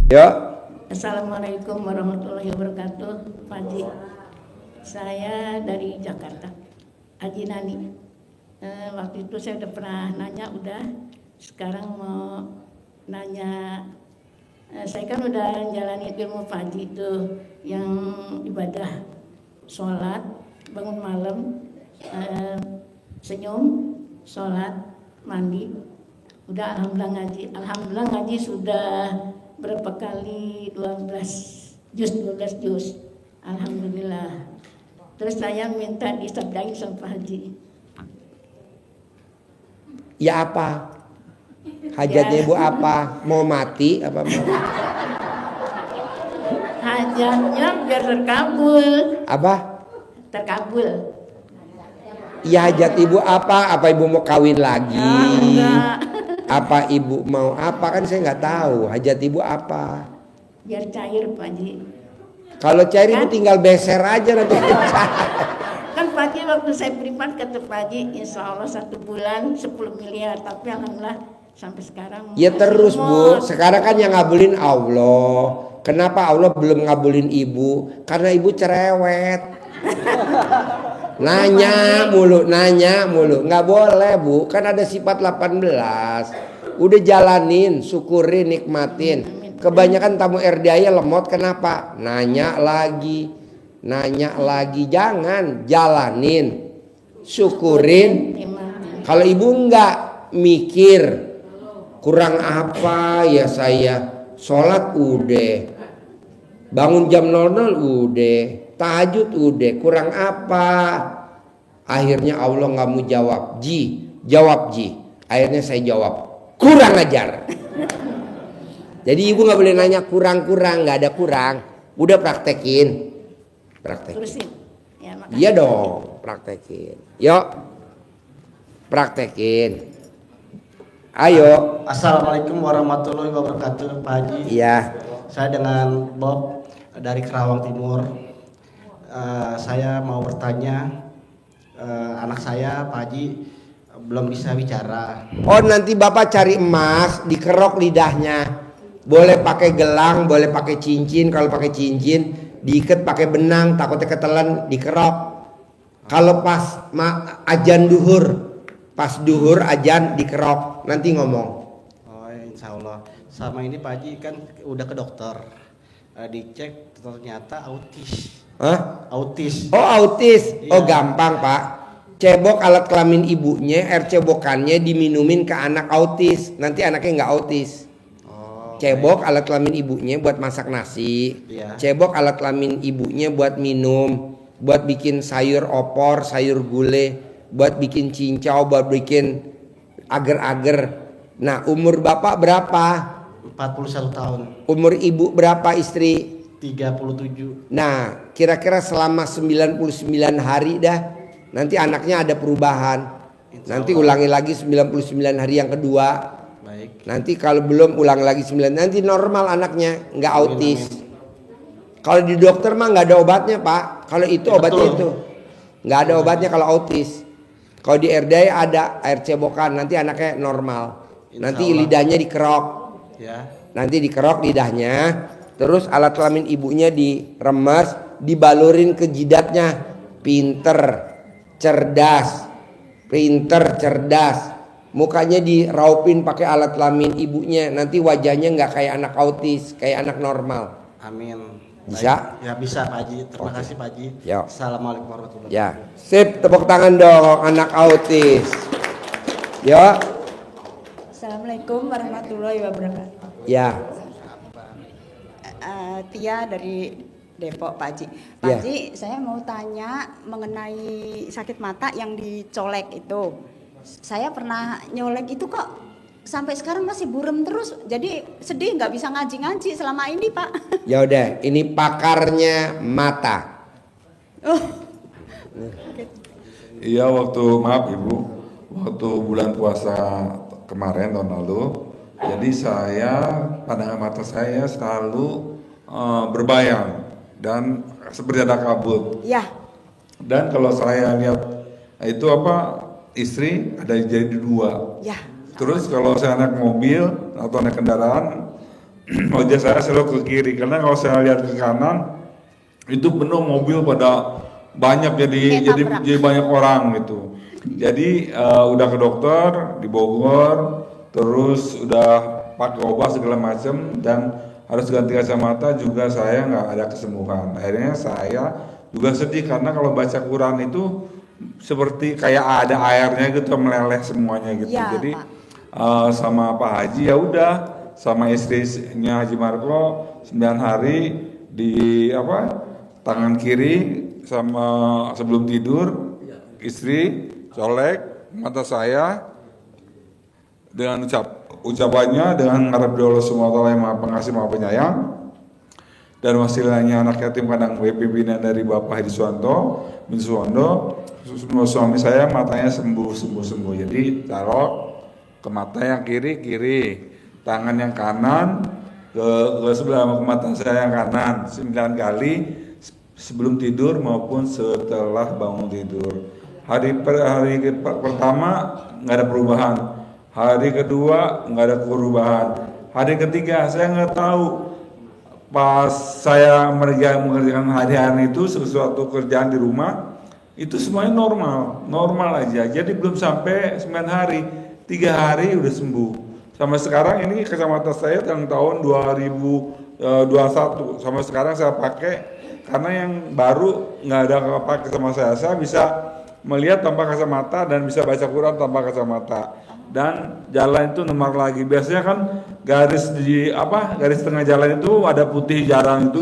Ya. Assalamualaikum warahmatullahi wabarakatuh, Pak Haji. Saya dari Jakarta, Haji Nani. Waktu itu saya udah pernah nanya, sekarang mau nanya. Saya kan udah jalani ilmu Pak Haji itu, yang ibadah, sholat, bangun malam, senyum, sholat, mandi. Udah alhamdulillah ngaji sudah berapa kali, 12 juz, alhamdulillah. Terus saya minta disabdain sama Pak Haji. Ya apa? Hajatnya Ibu apa? Mau mati apa mau? Hajatnya biar terkabul. Apa? Terkabul. Ya hajat Ibu apa? Apa Ibu mau kawin lagi? Enggak. Apa Ibu mau apa? Kan saya nggak tahu. Hajat Ibu apa? Biar cair Pak Haji. Kalau cair Ibu tinggal beser aja nanti. Kan Pak Haji waktu saya privat kata Pak Haji, insya Allah 1 bulan 10 miliar. Tapi alhamdulillah sampai sekarang. Ya terus Bu. Sekarang kan yang ngabulin Allah. Kenapa Allah belum ngabulin Ibu? Karena Ibu cerewet. Nanya mulu. Nggak boleh Bu. Kan ada sifat 18. Udah jalanin, syukurin, nikmatin. Kebanyakan tamu RDA lemot, kenapa? Nanya lagi. Jangan, jalanin, syukurin. Kalau Ibu nggak mikir, kurang apa ya saya? Sholat udah, bangun jam 00 udah, tahajud udah, kurang apa? Akhirnya Allah nggak mau jawab, jawab. Akhirnya saya jawab, kurang ajar. Jadi Ibu nggak boleh nanya kurang, nggak ada kurang. Udah praktekin. Terusin. Ya, iya dong, praktekin. Yuk, praktekin. Ayo. Assalamualaikum warahmatullahi wabarakatuh, Pak Haji. Iya. Saya dengan Bob dari Kerawang Timur. Saya mau bertanya, anak saya Pak Haji belum bisa bicara. Oh, nanti Bapak cari emas, dikerok lidahnya. Boleh pakai gelang, boleh pakai cincin. Kalau pakai cincin, diikat pakai benang, takutnya ketelan, dikerok. Kalau pas ajan duhur ajan dikerok, nanti ngomong. Oh, insya Allah. Sama ini Pak Haji kan udah ke dokter, dicek ternyata autis. Hah? Autis. Oh, autis. Iya. Oh, gampang Pak. Cebok alat kelamin ibunya, air cebokannya diminumin ke anak autis. Nanti anaknya nggak autis. Cebok alat kelamin ibunya buat masak nasi. Iya. Cebok alat kelamin ibunya buat minum, buat bikin sayur opor, sayur gulai, buat bikin cincau, buat bikin agar-agar. Nah, umur Bapak berapa? 41 tahun. Umur Ibu berapa, istri? 37. Nah, kira-kira selama 99 hari dah, nanti anaknya ada perubahan. Nanti ulangi lagi 99 hari yang kedua. Baik. Nanti kalau belum ulang lagi 9, nanti normal anaknya, nggak autis. Kalau di dokter mah nggak ada obatnya Pak. Kalau itu Ya, obatnya betul. itu nggak ada obatnya kalau autis. Kalau di RDA ada air cebokan, nanti anaknya normal. Nanti Insya Allah. lidahnya dikerok. Ya. Nanti dikerok lidahnya, terus alat kelamin ibunya diremes, dibalurin ke jidatnya. Pinter, cerdas. Mukanya diraupin pakai alat kelamin ibunya, nanti wajahnya nggak kayak anak autis, kayak anak normal. Amin. Bisa? Baik. Ya bisa Pak Haji. Terima kasih Pak Haji. Yo. Assalamualaikum warahmatullahi Ya, wabarakatuh. sip, tepuk tangan dong anak autis. Yo. Assalamualaikum warahmatullahi wabarakatuh. Ya. Tia dari Depok, Pak Haji. Pak Ya. Haji, saya mau tanya mengenai sakit mata yang dicolek itu. Saya pernah nyolek itu kok sampai sekarang masih burem terus. Jadi sedih nggak bisa ngaji-ngaji selama ini, Pak. Ya udah, ini pakarnya mata. Oh. Iya, maaf Ibu, waktu bulan puasa kemarin tahun lalu, jadi pandangan mata saya selalu berbayang dan seperti ada kabut. Ya. Dan kalau saya lihat itu istri ada jadi 2. Ya. Terus kalau saya naik mobil atau naik kendaraan, wajah saya selalu ke kiri, karena kalau saya lihat ke kanan itu penuh mobil pada banyak, jadi banyak orang gitu. Jadi udah ke dokter di Bogor, terus udah pakai obat segala macam dan harus ganti kacamata juga, saya nggak ada kesembuhan. Akhirnya saya juga sedih karena kalau baca Quran itu seperti kayak ada airnya gitu, meleleh semuanya gitu. Ya, jadi sama Pak Haji ya udah, sama istrinya Haji Marco 9 hari di tangan kiri, sama sebelum tidur istri colek mata saya dengan ucapannya dengan ngarep Allah SWT yang Maha Pengasih Maha Penyayang, dan wasilahnya anak yatim kandang pimpinan dari Bapak Hadi Suwanto bin Suwondo, suami saya matanya sembuh. Jadi taruh ke mata yang kiri, tangan yang kanan ke sebelah mata saya yang kanan 9 kali sebelum tidur maupun setelah bangun tidur. Hari pertama nggak ada perubahan, hari kedua nggak ada perubahan, hari ketiga saya nggak tahu, pas saya mengerjakan hari-hari itu sesuatu kerjaan di rumah itu semuanya normal aja. Jadi belum sampai 9 hari, 3 hari udah sembuh. Sampai sekarang ini kacamata saya tahun 2021 sampai sekarang saya pakai, karena yang baru nggak ada pakai sama saya bisa melihat tanpa kacamata dan bisa baca Quran tanpa kacamata, dan jalan itu nomor lagi. Biasanya kan garis tengah jalan itu ada putih jarang itu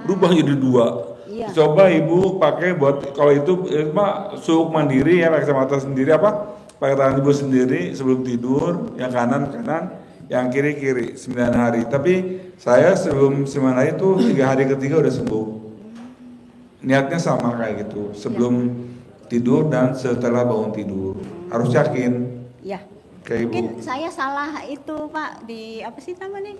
berubah jadi 2. Coba ibu pakai buat kalau itu suuk mandiri ya, pakai kacamata sendiri pakai tangan ibu sendiri sebelum tidur, yang kanan, yang kiri 9 hari. Tapi saya sebelum 9 hari itu 3 hari ketiga udah sembuh. Niatnya sama kayak gitu, sebelum tidur dan setelah bangun tidur. Harus yakin. Ya. Kayak Mungkin ibu. saya salah itu Pak, di apa sih namanya?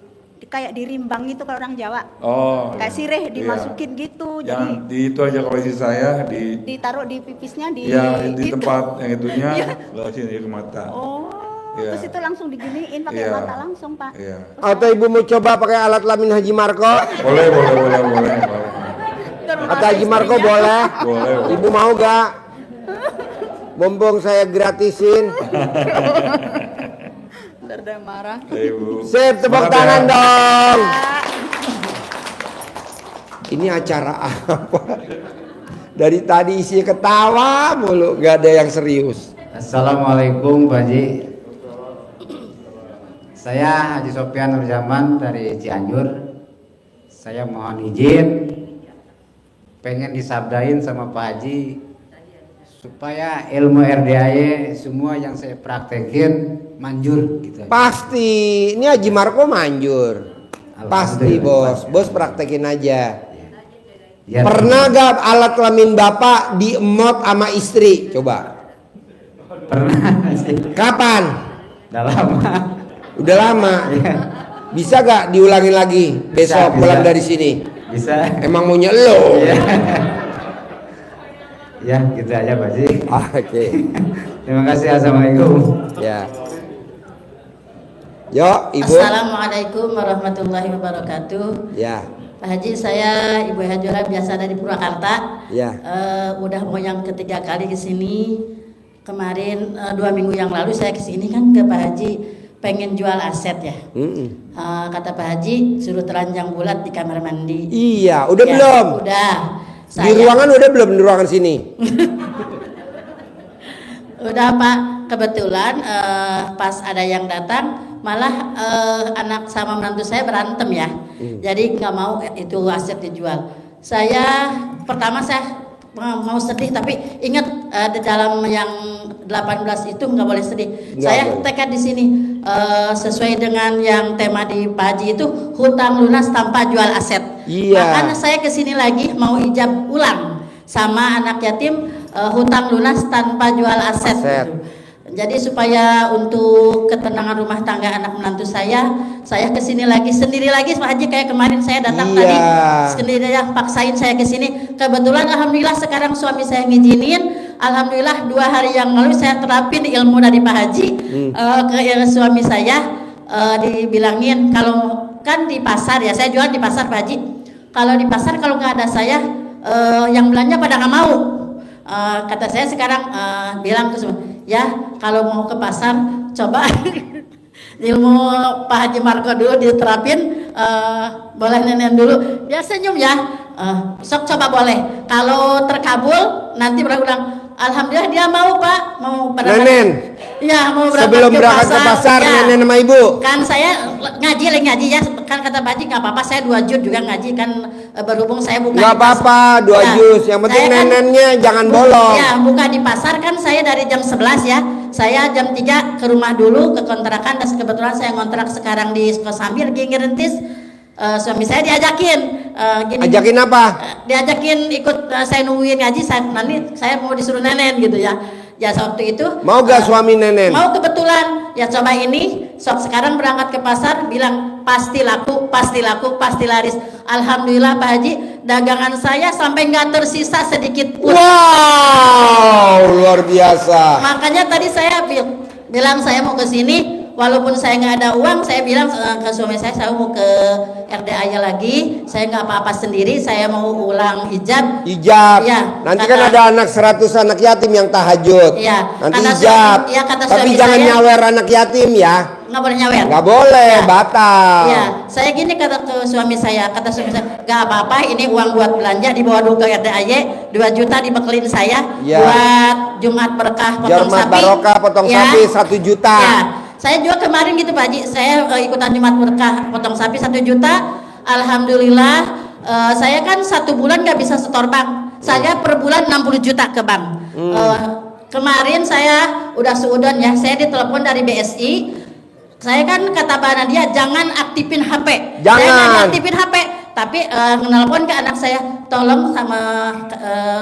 Kayak dirimbang gitu kalau orang Jawa. Oh. Kayak sirih dimasukin gitu. Yang Jadi di itu aja kalau isi saya ditaruh di pipisnya di di itu. tempat yang itunya ke sini ke mata. Oh. Iya. Terus itu langsung diginiin pakai Iya. mata langsung Pak. Iya. Atau ibu mau coba pakai alat kelamin Haji Marco? Boleh. Atau Haji Marco boleh? Boleh. Ibu mau gak? Bombong saya gratisin. Ntar dia marah. Ibu. Sip, tepuk Semangat tangan ya. dong. Ini acara apa? Dari tadi isi ketawa mulu, gak ada yang serius. Assalamualaikum Pak Haji. Saya Haji Sofian Nurjaman dari Cianjur. Saya mohon izin pengen disabdain sama Pak Haji supaya ilmu RDAY semua yang saya praktekin manjur gitu. Pasti, ini Haji Marco manjur. Pasti bos praktekin aja. Ya, Pernah gak alat kelamin bapak diemot sama istri? Coba. pernah sih. Kapan? Udah lama. Udah lama. Iya. Bisa gak diulangin lagi besok Bisa. pulang dari sini? Bisa. Emang maunya lo? Iya. Ya, gitu aja Pak Haji. Oke. Terima kasih. Assalamualaikum. Ya. Yo, Ibu. Assalamualaikum warahmatullahi wabarakatuh. Ya. Pak Haji, saya Ibu Hajora, biasa dari Purwakarta. Ya. Udah mau yang ketiga kali ke sini. Kemarin 2 minggu yang lalu saya ke sini kan ke Pak Haji pengen jual aset ya. Kata Pak Haji suruh telanjang bulat di kamar mandi. Iya, udah Ya, belum? Udah. Di ruangan udah belum, di ruangan sini? Udah Pak, kebetulan pas ada yang datang malah anak sama menantu saya berantem ya. Jadi nggak mau itu aset dijual. Saya pertama saya mau sedih, tapi ingat di dalam yang 18 itu nggak boleh sedih. Nggak Saya boleh. tekad di sini sesuai dengan yang tema di Pak Haji itu hutang lunas tanpa jual aset. Iya. Makanya saya kesini lagi mau ijab ulang sama anak yatim hutang lunas tanpa jual aset. Aset. Gitu. Jadi supaya untuk ketenangan rumah tangga anak menantu saya kesini lagi sendiri lagi Pak Haji, kayak kemarin saya datang Iya. tadi sendiri ya, paksain saya kesini. Kebetulan alhamdulillah sekarang suami saya ngizinin. Alhamdulillah 2 hari yang lalu saya terapin ilmu dari Pak Haji ke suami saya, dibilangin kalau kan di pasar ya, saya jual di pasar Pak Haji. Kalau di pasar kalau nggak ada saya, yang belanja pada nggak mau. Kata saya sekarang bilang ke semua, ya kalau mau ke pasar coba ilmu Pak Haji Marco dulu diterapin, boleh nenek dulu. Dia senyum ya, sok coba boleh. Kalau terkabul nanti berulang. Alhamdulillah dia mau Pak, mau berangkat. Nenen. Ya mau berangkat Sebelum berangkat ke pasar, ya. Nenen sama ibu. Kan saya ngaji ya, kan kata Pak Haji nggak apa-apa, saya 2 juz juga ngaji kan, berhubung saya buka. Nggak di pasar. apa-apa, 2 Ya, juz. Yang penting saya kan nenennya jangan bolong. Ya buka di pasar kan saya dari jam 11 ya. Saya jam 3 ke rumah dulu ke kontrakan, dan kebetulan saya ngontrak sekarang di Kosambi lagi ngerintis. Suami saya diajakin gini. Ajakin apa? Diajakin ikut, saya nungguin ngaji, nanti saya mau disuruh nenen gitu ya. Ya waktu itu Mau gak suami Nenen? mau, kebetulan ya coba ini sekarang berangkat ke pasar bilang pasti laku, pasti laris. Alhamdulillah Pak Haji, dagangan saya sampai nggak tersisa sedikit pun. Wow, luar biasa. Makanya tadi saya bilang saya mau ke sini, walaupun saya nggak ada uang, saya bilang ke suami saya mau ke RDA lagi, saya nggak apa-apa sendiri, saya mau ulang hijab. Hijab. Ya, Nanti kata- kan ada anak 100 anak yatim yang tahajud. Ya, Nanti kata hijab. suami- ya, kata Tapi suami jangan saya- nyawer anak yatim ya. Nggak boleh nyawer. Nggak boleh, Ya. batal. Ya, saya gini kata suami saya, nggak apa-apa, ini uang buat belanja, dibawa dulu ke RDAY, 2 juta dibekelin saya Ya. buat Jumat berkah potong Jumat sapi. barokah potong Ya. sapi 1 juta. Ya, saya juga kemarin gitu Pak Haji, saya ikutan Jumat berkah potong sapi 1 juta. Alhamdulillah, saya kan 1 bulan nggak bisa setor bank, saya per bulan 60 juta ke bank. Kemarin saya udah seudon ya, saya ditelepon dari BSI. Saya kan kata Mbak Nadia jangan aktifin HP. Jangan. Saya nggak aktifin HP, tapi nelpon ke anak saya, tolong sama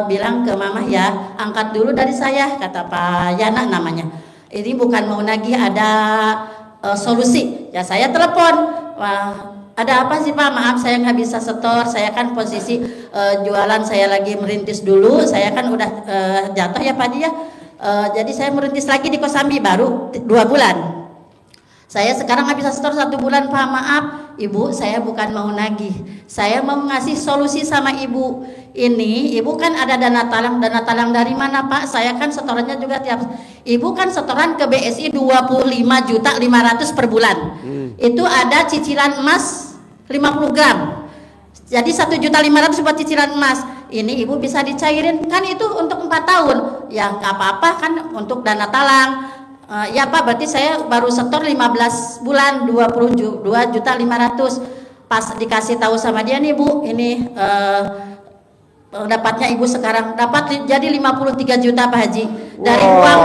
bilang ke mama ya, angkat dulu dari saya, kata Pak Yana namanya. Ini bukan mau nagih, ada solusi. Ya saya telepon. Wah, ada apa sih Pak? Maaf saya nggak bisa setor. Saya kan posisi jualan saya lagi merintis dulu. Saya kan udah jatuh ya Pak Haji ya. Jadi saya merintis lagi di Kosambi baru 2 bulan. Saya sekarang nggak bisa setor 1 bulan Pak, maaf Ibu, saya bukan mau nagih, saya mau ngasih solusi sama Ibu. Ini Ibu kan ada dana talang dari mana Pak? Saya kan setorannya juga tiap, Ibu kan setoran ke BSI 25.500.000 per bulan. Itu ada cicilan emas 50 gram. Jadi 1.500.000 buat cicilan emas. Ini Ibu bisa dicairin, kan itu untuk 4 tahun. Ya nggak apa-apa kan untuk dana talang. Ya Pak, berarti saya baru setor 15 bulan 22.500.000. Pas dikasih tahu sama dia nih Bu, ini dapatnya Ibu sekarang dapat jadi 53 juta Pak Haji dari uang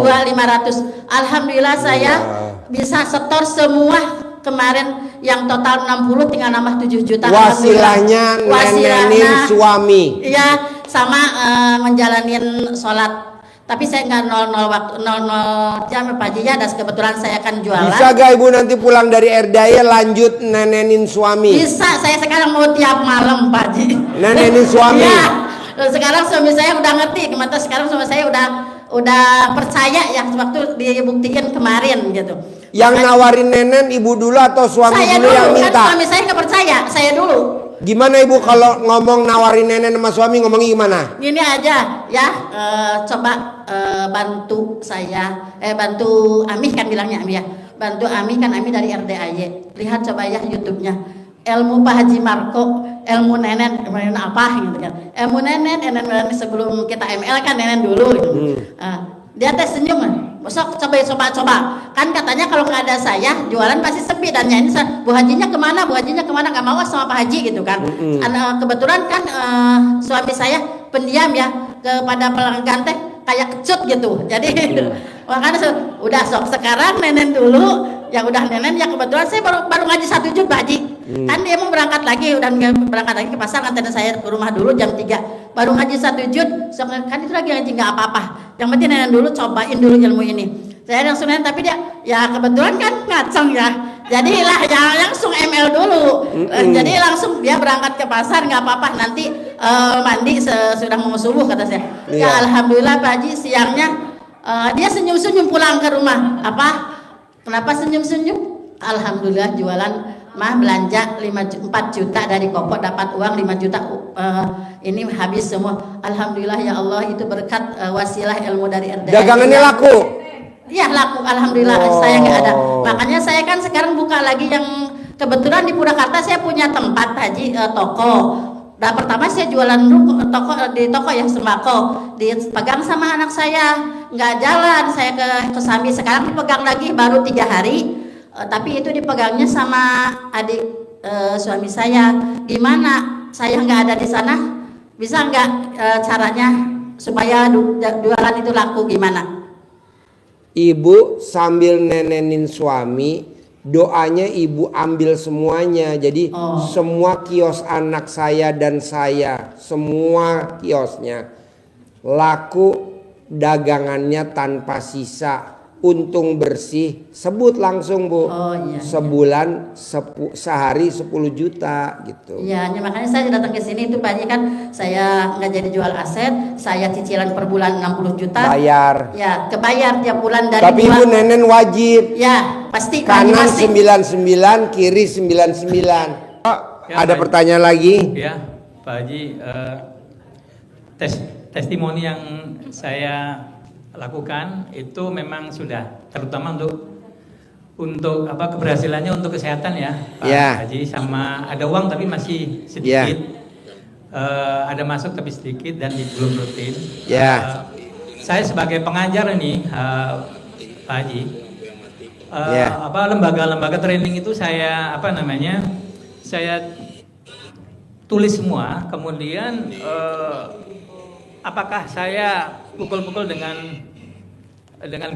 22.500. Alhamdulillah saya bisa setor semua kemarin yang total 60 tinggal nambah 7 juta. Wasilahnya nenenin suami. Iya, sama menjalanin sholat. Tapi saya nggak 00 jam Pak Haji ya, dan kebetulan saya kan jualan. Bisa gak Ibu nanti pulang dari RDAY lanjut nenenin suami? Bisa, saya sekarang mau tiap malam Pak Haji. Nenenin suami. Iya. Sekarang suami saya udah ngerti, kemana sekarang suami saya udah percaya yang waktu dibuktikan kemarin gitu. Yang nawarin nenen Ibu dulu atau suami Saya dulu dulu yang kan minta? suami saya nggak percaya, saya dulu. Gimana Ibu kalau ngomong nawarin nenen sama suami ngomongnya gimana? Gini aja ya, coba bantu saya, bantu Ami kan bilangnya Ami ya, bantu Ami kan Ami dari RDAY. Lihat coba ya YouTube-nya, ilmu Pak Haji Marco, ilmu nenen apa gitu kan, ilmu nenen sebelum kita ML kan nenen dulu gitu. Dia teh senyum, besok coba kan katanya kalau nggak ada saya jualan pasti sepi, dan ini Bu Hajinya kemana nggak mau sama Pak Haji gitu kan. Kebetulan kan suami saya pendiam ya, kepada pelanggan teh kayak kecut gitu, jadi makanya udah sok sekarang nenen dulu, yang udah nenen ya kebetulan saya baru ngaji 1 juz Pak Haji. Kan dia mau berangkat lagi, udah berangkat lagi ke pasar, nganterin saya ke rumah dulu jam 3 baru ngaji 1 juz. Kan itu lagi ngaji nggak apa-apa, yang penting nenen dulu, cobain dulu ilmu ini. Saya langsung nenen, tapi dia ya kebetulan kan ngaceng ya, jadilah ya langsung ML dulu. Jadi langsung dia berangkat ke pasar, nggak apa-apa, nanti mandi sudah mau subuh kata saya. Ya alhamdulillah Pak Haji, siangnya dia senyum-senyum pulang ke rumah. Kenapa senyum-senyum? Alhamdulillah jualan mah belanja 4 juta dari Kopo, dapat uang 5 juta, ini habis semua. Alhamdulillah ya Allah, itu berkat wasilah ilmu dari RDI. Dagangannya laku? Iya laku, alhamdulillah. Saya nggak ada, makanya saya kan sekarang buka lagi yang kebetulan di Purwakarta saya punya tempat Haji, toko. Nah pertama saya jualan di toko ya sembako, dipegang sama anak saya, nggak jalan, saya ke Sambi. Sekarang dipegang lagi baru 3 hari, tapi itu dipegangnya sama adik suami saya. Gimana? Saya nggak ada di sana, bisa nggak caranya supaya jualan itu laku gimana? Ibu sambil nenenin suami, doanya ibu ambil semuanya. Jadi semua kios anak saya dan saya, semua kiosnya laku, dagangannya tanpa sisa, untung bersih. Sebut langsung Bu, sebulan sehari 10 juta gitu. Iya, makanya saya datang ke sini itu Pak Haji, kan saya nggak jadi jual aset, saya cicilan per bulan 60 juta. Bayar. Ya, kebayar tiap bulan dari. Tapi Ibu nenen wajib. Ya, pasti. Kanan pasti. 99, kiri 99. Ya, ada Pak pertanyaan lagi? Ya, Pak Haji, testimoni yang saya lakukan itu memang sudah, terutama untuk apa keberhasilannya untuk kesehatan ya, Pak Haji, sama ada uang tapi masih sedikit, ada masuk tapi sedikit dan belum rutin. Saya sebagai pengajar ini, Pak Haji, apa lembaga-lembaga training itu saya saya tulis semua, kemudian apakah saya pukul-pukul dengan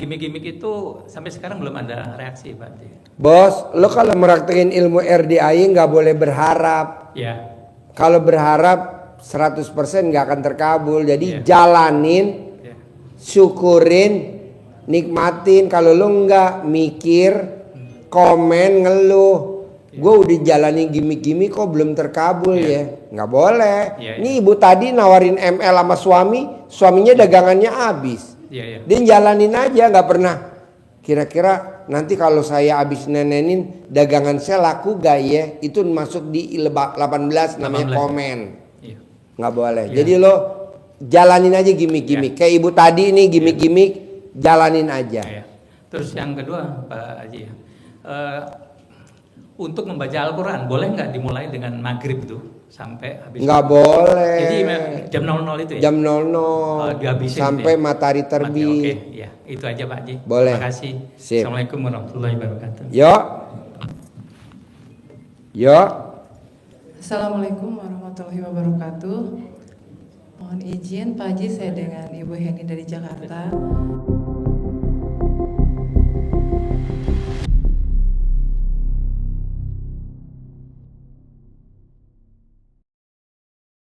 gimmick-gimmick itu sampai sekarang belum ada reaksi, Pak. Bos, lo kalau meraktekin ilmu RDI nggak boleh berharap. Ya. Kalau berharap 100% nggak akan terkabul. Jadi jalanin, syukurin, nikmatin. Kalau lo nggak mikir, komen, ngeluh. Gue udah jalanin gimmick-gimmick kok belum terkabul ya. Nggak boleh. Nih ibu tadi nawarin ML sama suaminya dagangannya habis. Dia jalanin aja, nggak pernah. Kira-kira nanti kalau saya habis nenenin dagangan saya laku gak ya? Itu masuk di 18 namanya komen. Nggak boleh. Jadi lo jalanin aja gimmick-gimmick. Kayak ibu tadi nih gimmick-gimmick, jalanin aja. Terus yang kedua Pak Haji, untuk membaca Al-Quran boleh nggak dimulai dengan maghrib tuh sampai habis? Nggak boleh. Jadi jam 00 itu ya? Jam 00 sampai matahari terbit. Oke, ya itu aja Pak Haji. Boleh. Terima kasih. Sip. Assalamualaikum warahmatullahi wabarakatuh. Yo. Assalamualaikum warahmatullahi wabarakatuh. Mohon izin Pak Haji, saya dengan Ibu Heni dari Jakarta.